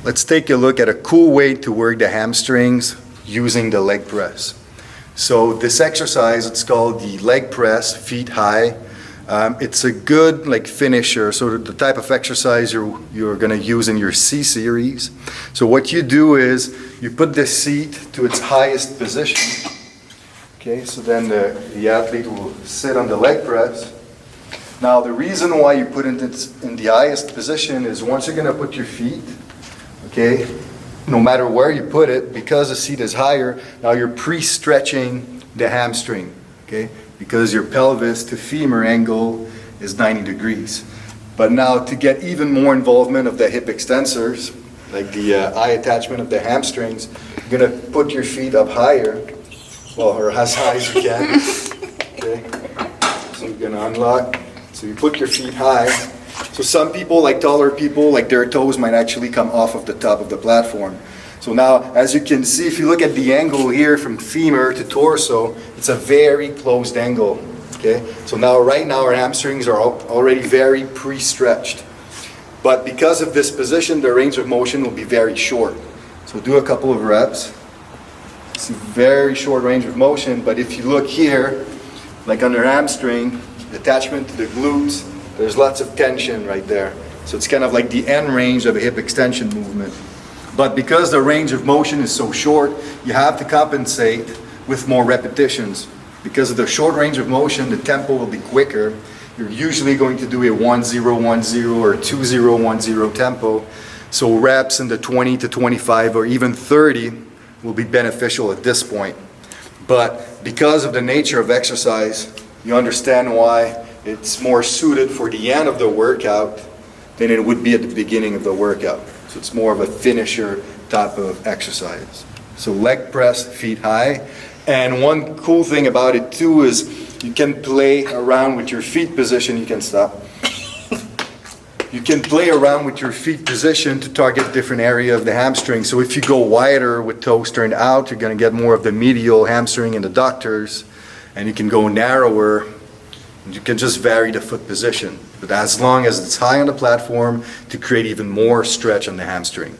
Let's take a look at a cool way to work the hamstrings using the leg press. So this exercise, it's called the leg press, feet high. It's a good finisher, so the type of exercise you're going to use in your C series. So what you do is you put the seat to its highest position. Okay, so then the athlete will sit on the leg press. Now the reason why you put it in the highest position is once you're going to put your feet, okay, no matter where you put it, because the seat is higher, now you're pre-stretching the hamstring, okay, because your pelvis to femur angle is 90 degrees. But now to get even more involvement of the hip extensors, like the eye attachment of the hamstrings, you're going to put your feet up higher, well, or as high as you can, okay, so you're going to unlock, so you put your feet high. So some people, like taller people, like their toes might actually come off of the top of the platform. So now, as you can see, if you look at the angle here from femur to torso, it's a very closed angle, okay? So now, right now, our hamstrings are already very pre-stretched. But because of this position, the range of motion will be very short. So do a couple of reps. It's a very short range of motion, but if you look here, like under hamstring, the attachment to the glutes, there's lots of tension right there. So it's kind of like the end range of a hip extension movement. But because the range of motion is so short, you have to compensate with more repetitions. Because of the short range of motion, the tempo will be quicker. You're usually going to do a 1-0-1-0 or 2-0-1-0 tempo. So reps in the 20 to 25 or even 30 will be beneficial at this point. But because of the nature of exercise, you understand why it's more suited for the end of the workout than it would be at the beginning of the workout. So it's more of a finisher type of exercise. So leg press, feet high. And one cool thing about it too is you can play around with your feet position. You can stop. You can play around with your feet position to target different area of the hamstring. So if you go wider with toes turned out, you're going to get more of the medial hamstring and adductors. And you can go narrower. You can just vary the foot position, but as long as it's high on the platform to create even more stretch on the hamstring.